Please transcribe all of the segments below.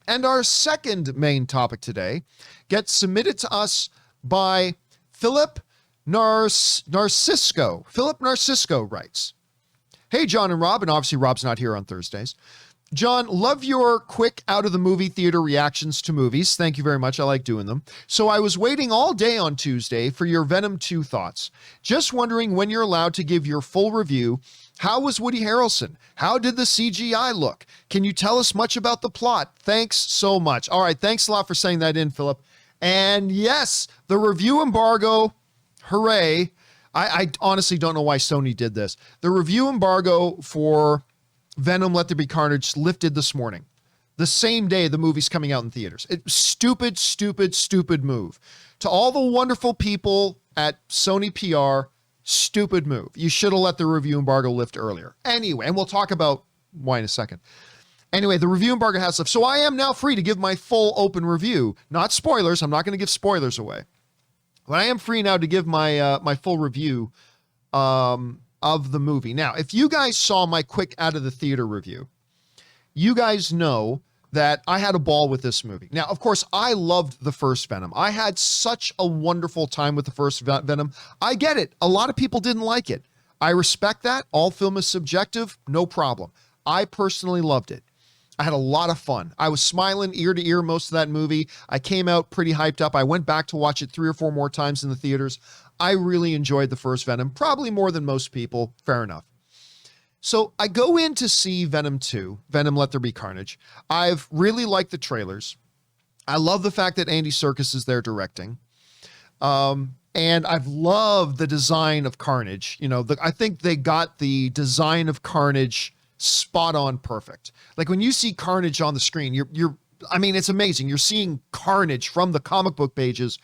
And our second main topic today gets submitted to us by Phillip Narcisco. Phillip Narcisco writes, "Hey, John and Rob," and obviously Rob's not here on Thursdays. "John, love your quick out of the movie theater reactions to movies. Thank you very much. I like doing them. So I was waiting all day on Tuesday for your Venom 2 thoughts. Just wondering when you're allowed to give your full review. How was Woody Harrelson? How did the CGI look? Can you tell us much about the plot? Thanks so much." All right. Thanks a lot for saying that in, Philip. And yes, the review embargo, hooray. I honestly don't know why Sony did this. The review embargo for Venom Let There Be Carnage lifted this morning, the same day the movie's coming out in theaters. Stupid move. To all the wonderful people at Sony PR, stupid move. You should have let the review embargo lift earlier. Anyway, and we'll talk about why in a second. Anyway, the review embargo has lifted. So I am now free to give my full open review. Not spoilers. I'm not going to give spoilers away. But I am free now to give my my full review of the movie. Now, if you guys saw my quick out of the theater review, you guys know that I had a ball with this movie. Now, of course, I loved the first Venom. I had such a wonderful time with the first Venom. I get it. A lot of people didn't like it. I respect that. All film is subjective. No problem. I personally loved it. I had a lot of fun. I was smiling ear to ear most of that movie. I came out pretty hyped up. I went back to watch it 3 or 4 more times in the theaters. I really enjoyed the first Venom, probably more than most people. Fair enough. So I go in to see Venom 2, Venom Let There Be Carnage. I've really liked the trailers. I love the fact that Andy Serkis is there directing. And I've loved the design of Carnage. You know, I think they got the design of Carnage spot on perfect. Like when you see Carnage on the screen, I mean, it's amazing. You're seeing Carnage from the comic book pages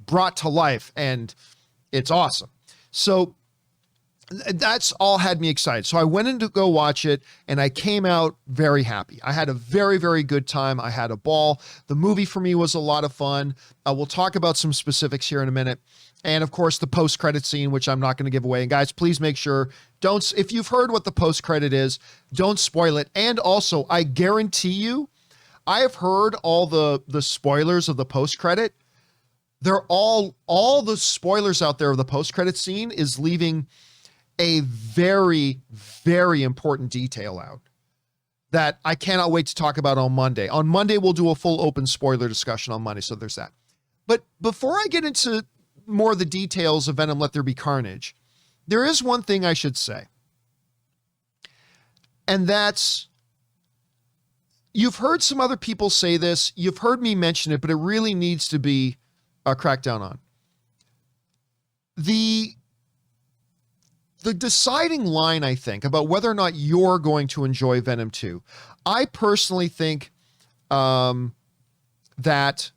brought to life, and it's awesome. So that's all had me excited. So I went in to go watch it, and I came out very happy. I had a very, very good time. I had a ball. The movie for me was a lot of fun. We'll talk about some specifics here in a minute. And of course, the post-credit scene, which I'm not going to give away. And guys, please make sure, if you've heard what the post-credit is, don't spoil it. And also, I guarantee you, I have heard all the spoilers of the post-credit. They're all the spoilers out there of the post-credit scene is leaving a very, very important detail out that I cannot wait to talk about on Monday. On Monday, we'll do a full open spoiler discussion on Monday, so there's that. But before I get into more of the details of Venom Let There Be Carnage, there is one thing I should say. And that's, you've heard some other people say this, you've heard me mention it, but it really needs to be cracked down on. The deciding line, I think, about whether or not you're going to enjoy Venom 2, I personally think that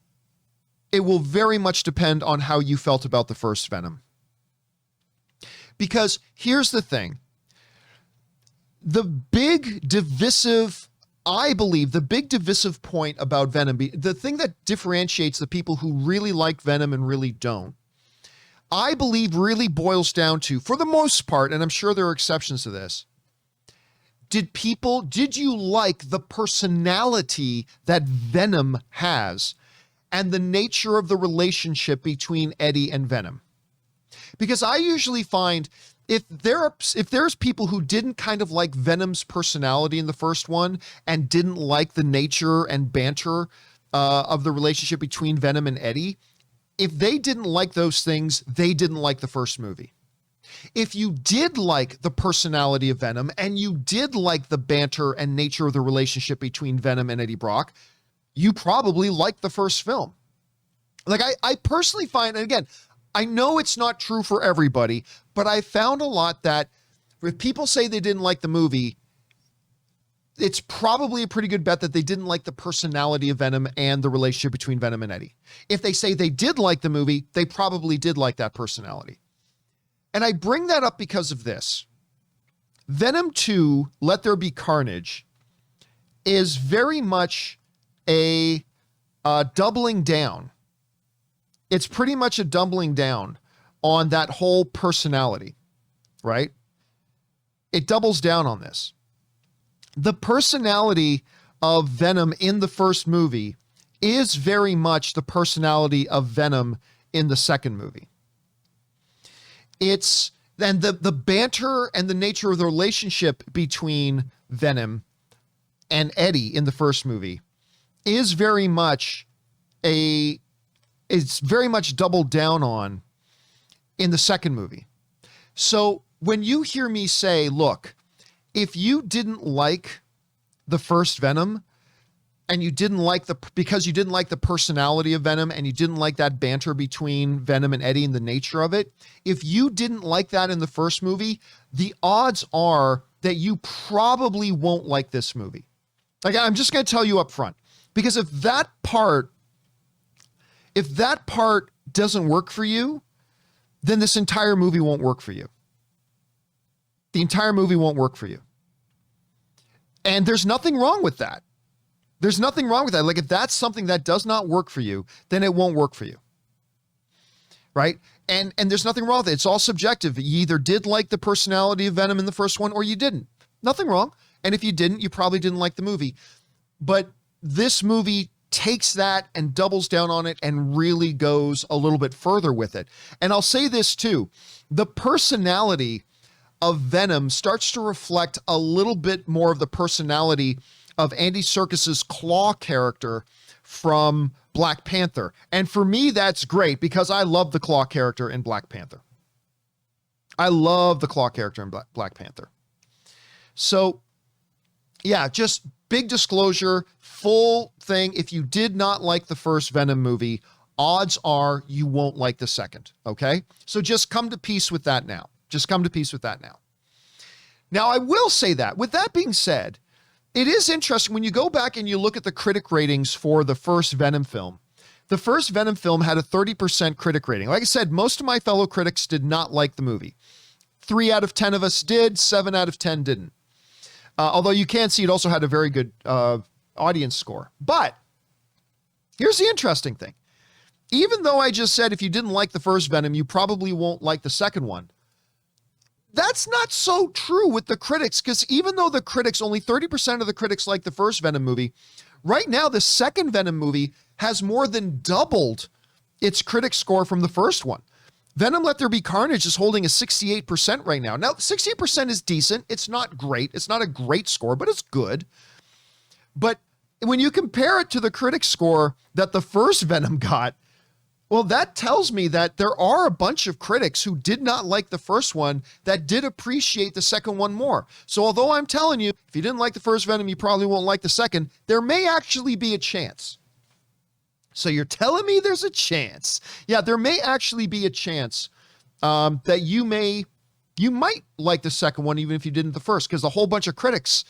it will very much depend on how you felt about the first Venom. Because here's the thing. The big divisive, I believe, the big divisive point about Venom, the thing that differentiates the people who really like Venom and really don't, I believe really boils down to, for the most part, and I'm sure there are exceptions to this, did you like the personality that Venom has and the nature of the relationship between Eddie and Venom? Because I usually find if there's people who didn't kind of like Venom's personality in the first one and didn't like the nature and banter of the relationship between Venom and Eddie, if they didn't like those things, they didn't like the first movie. If you did like the personality of Venom and you did like the banter and nature of the relationship between Venom and Eddie Brock, you probably liked the first film. Like I personally find, and again, I know it's not true for everybody, but I found a lot that if people say they didn't like the movie, it's probably a pretty good bet that they didn't like the personality of Venom and the relationship between Venom and Eddie. If they say they did like the movie, they probably did like that personality. And I bring that up because of this. Venom 2, Let There Be Carnage, is very much a doubling down. It's pretty much a doubling down on that whole personality, right? It doubles down on this. The personality of Venom in the first movie is very much the personality of Venom in the second movie. And the banter and the nature of the relationship between Venom and Eddie in the first movie is very much doubled down on in the second movie. So when you hear me say, look, if you didn't like the first Venom and because you didn't like the personality of Venom and you didn't like that banter between Venom and Eddie and the nature of it, if you didn't like that in the first movie, the odds are that you probably won't like this movie. Like, I'm just going to tell you up front, because if that part doesn't work for you, then this entire movie won't work for you. The entire movie won't work for you. And there's nothing wrong with that. There's nothing wrong with that. Like, if that's something that does not work for you, then it won't work for you. Right? And there's nothing wrong with it. It's all subjective. You either did like the personality of Venom in the first one or you didn't. Nothing wrong. And if you didn't, you probably didn't like the movie. But this movie takes that and doubles down on it and really goes a little bit further with it. And I'll say this too. The personality of Venom starts to reflect a little bit more of the personality of Andy Serkis's Claw character from Black Panther. And for me, that's great because I love the Claw character in Black Panther. I love the Claw character in Black Panther. So yeah, just big disclosure, full thing. If you did not like the first Venom movie, odds are you won't like the second. Okay. So just come to peace with that now. Now, I will say that with that being said, it is interesting when you go back and you look at the critic ratings for the first Venom film. The first Venom film had a 30% critic rating. Like I said, most of my fellow critics did not like the movie. 3 out of 10 of us did, 7 out of 10 didn't. Although you can see it also had a very good audience score. But here's the interesting thing. Even though I just said if you didn't like the first Venom, you probably won't like the second one. That's not so true with the critics, because even though the critics, only 30% of the critics like the first Venom movie, right now the second Venom movie has more than doubled its critic score from the first one. Venom Let There Be Carnage is holding a 68% right now. Now, 68% is decent. It's not great. It's not a great score, but it's good. But when you compare it to the critic score that the first Venom got, well, that tells me that there are a bunch of critics who did not like the first one that did appreciate the second one more. So although I'm telling you, if you didn't like the first Venom, you probably won't like the second, there may actually be a chance. So you're telling me there's a chance. Yeah, there may actually be a chance that you might like the second one, even if you didn't the first, because a whole bunch of critics,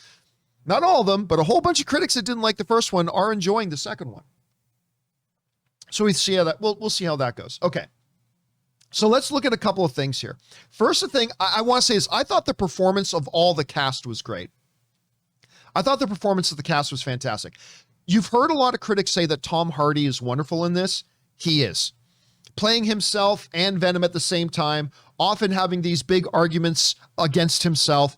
not all of them, but a whole bunch of critics that didn't like the first one are enjoying the second one. So we'll see how that goes. Okay. So let's look at a couple of things here. First, the thing I want to say is I thought the performance of all the cast was great. I thought the performance of the cast was fantastic. You've heard a lot of critics say that Tom Hardy is wonderful in this. He is. Playing himself and Venom at the same time, often having these big arguments against himself.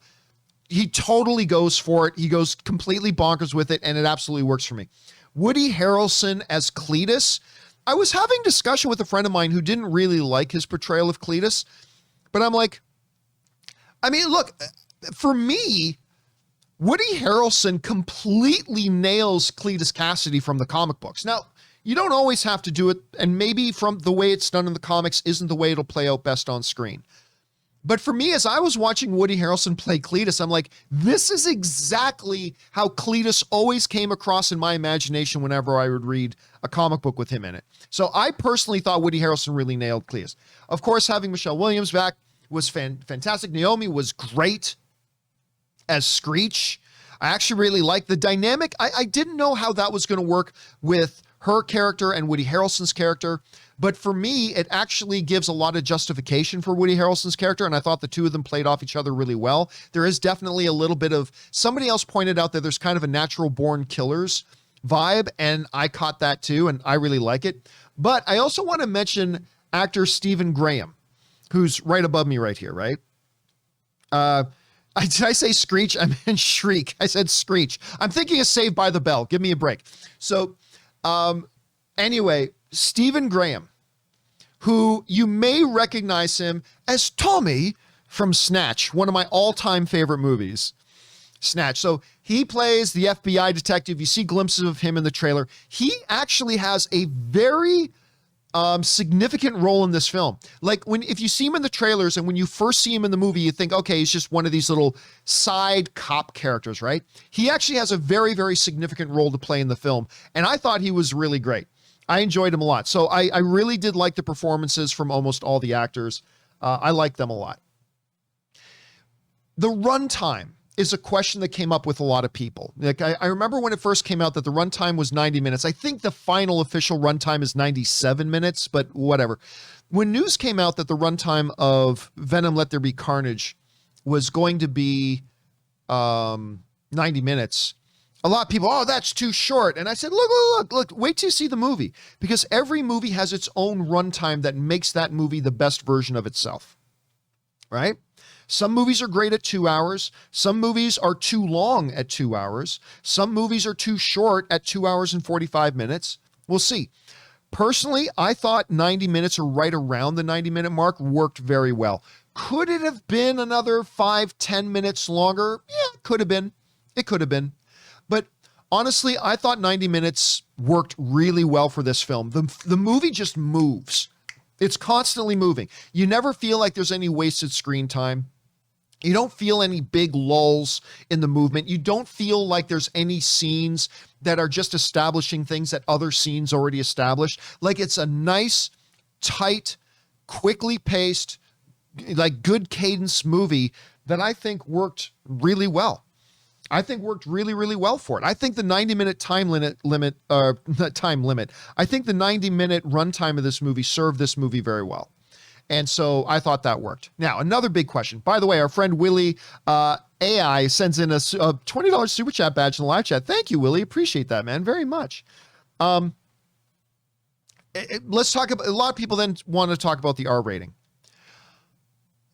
He totally goes for it. He goes completely bonkers with it, and it absolutely works for me. Woody Harrelson as Cletus. I was having discussion with a friend of mine who didn't really like his portrayal of Cletus, but I'm like, I mean, look, for me, Woody Harrelson completely nails Cletus Cassidy from the comic books. Now, you don't always have to do it, and maybe from the way it's done in the comics isn't the way it'll play out best on screen. But for me, as I was watching Woody Harrelson play Cletus, I'm like, this is exactly how Cletus always came across in my imagination whenever I would read a comic book with him in it. So I personally thought Woody Harrelson really nailed Cletus. Of course, having Michelle Williams back was fantastic. Naomi was great as Screech. I actually really liked the dynamic. I didn't know how that was going to work with her character and Woody Harrelson's character. But for me, it actually gives a lot of justification for Woody Harrelson's character, and I thought the two of them played off each other really well. There is definitely a little bit of, somebody else pointed out that there's kind of a natural born killers vibe, and I caught that too, and I really like it. But I also want to mention actor Stephen Graham, who's right above me right here, right? Did I say screech? I meant shriek. I said screech. I'm thinking of Saved by the Bell. Give me a break. So anyway, Stephen Graham, who you may recognize him as Tommy from Snatch, one of my all-time favorite movies. Snatch. So he plays the FBI detective. You see glimpses of him in the trailer. He actually has a very significant role in this film. Like if you see him in the trailers and when you first see him in the movie, you think, okay, he's just one of these little side cop characters, right? He actually has a very, very significant role to play in the film. And I thought he was really great. I enjoyed him a lot. So I really did like the performances from almost all the actors. I liked them a lot. The runtime is a question that came up with a lot of people. Like I remember when it first came out that the runtime was 90 minutes. I think the final official runtime is 97 minutes, but whatever. When news came out that the runtime of Venom Let There Be Carnage was going to be 90 minutes, a lot of people, oh, that's too short. And I said, look, wait till you see the movie, because every movie has its own runtime that makes that movie the best version of itself, right? Some movies are great at 2 hours. Some movies are too long at 2 hours. Some movies are too short at 2 hours and 45 minutes. We'll see. Personally, I thought 90 minutes or right around the 90-minute mark worked very well. Could it have been another 5-10 minutes longer? Yeah, it could have been. It could have been. But honestly, I thought 90 minutes worked really well for this film. The movie just moves. It's constantly moving. You never feel like there's any wasted screen time. You don't feel any big lulls in the movement. You don't feel like there's any scenes that are just establishing things that other scenes already established. Like it's a nice, tight, quickly paced, like good cadence movie that I think worked really well. I think worked really, really well for it. I think the 90-minute time limit, I think the 90-minute runtime of this movie served this movie very well. And so I thought that worked. Now, another big question. By the way, our friend Willie AI sends in a $20 super chat badge in the live chat. Thank you, Willie. Appreciate that, man, very much. Let's talk about, a lot of people then want to talk about the R rating.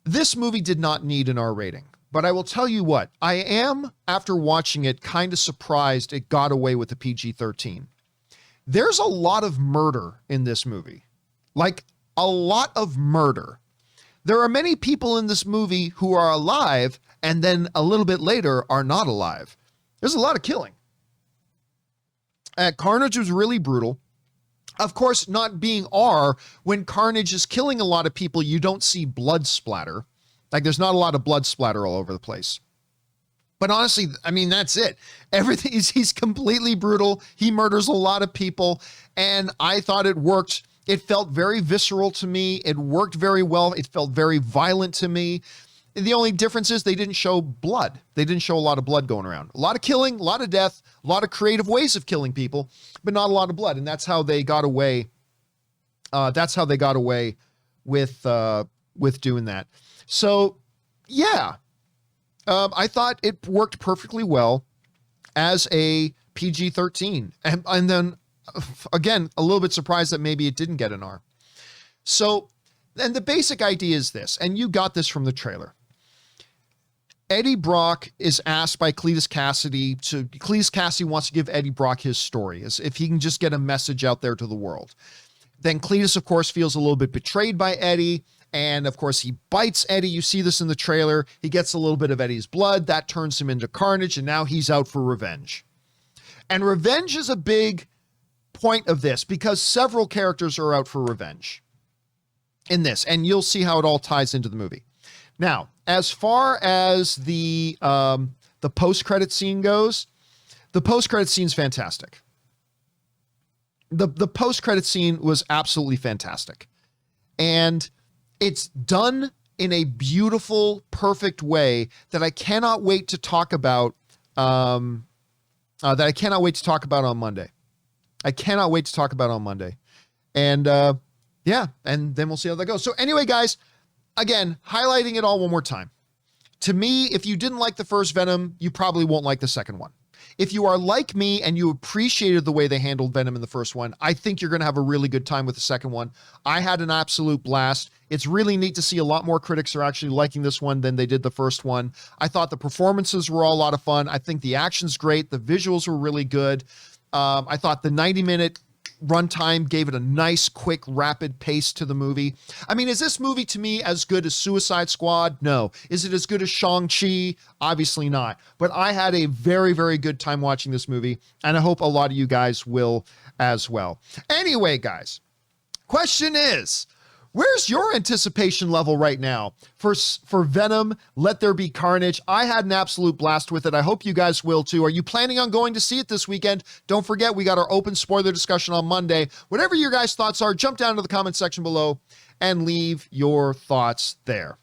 This movie did not need an R rating. But I will tell you what, I am, after watching it, kind of surprised it got away with the PG-13. There's a lot of murder in this movie. Like, a lot of murder. There are many people in this movie who are alive and then a little bit later are not alive. There's a lot of killing. Carnage was really brutal. Of course, not being R, when Carnage is killing a lot of people, you don't see blood splatter. Like there's not a lot of blood splatter all over the place. But honestly, I mean, that's it. Everything is, he's completely brutal. He murders a lot of people. And I thought it worked. It felt very visceral to me. It worked very well. It felt very violent to me. The only difference is they didn't show blood. They didn't show a lot of blood going around. A lot of killing, a lot of death, a lot of creative ways of killing people, but not a lot of blood. And that's how they got away. With doing that. So, yeah, I thought it worked perfectly well as a PG-13. And then, again, a little bit surprised that maybe it didn't get an R. So, and the basic idea is this, and you got this from the trailer. Eddie Brock is asked by Cletus Cassidy wants to give Eddie Brock his story, as if he can just get a message out there to the world. Then Cletus, of course, feels a little bit betrayed by Eddie. And of course, he bites Eddie. You see this in the trailer. He gets a little bit of Eddie's blood. That turns him into Carnage. And now he's out for revenge. And revenge is a big point of this because several characters are out for revenge in this. And you'll see how it all ties into the movie. Now, as far as the post-credit scene goes, the post-credit scene's fantastic. The post-credit scene was absolutely fantastic. And it's done in a beautiful, perfect way that I cannot wait to talk about. On Monday. I cannot wait to talk about on Monday. And yeah, and then we'll see how that goes. So anyway, guys, again, highlighting it all one more time. To me, if you didn't like the first Venom, you probably won't like the second one. If you are like me and you appreciated the way they handled Venom in the first one, I think you're going to have a really good time with the second one. I had an absolute blast. It's really neat to see a lot more critics are actually liking this one than they did the first one. I thought the performances were all a lot of fun. I think the action's great. The visuals were really good. I thought the 90-minute runtime gave it a nice, quick, rapid pace to the movie. I mean, is this movie to me as good as Suicide Squad? No. Is it as good as Shang-Chi? Obviously not. But I had a very, very good time watching this movie, and I hope a lot of you guys will as well. Anyway, guys, question is, where's your anticipation level right now for Venom, Let There Be Carnage? I had an absolute blast with it. I hope you guys will too. Are you planning on going to see it this weekend? Don't forget, we got our open spoiler discussion on Monday. Whatever your guys' thoughts are, jump down to the comment section below and leave your thoughts there.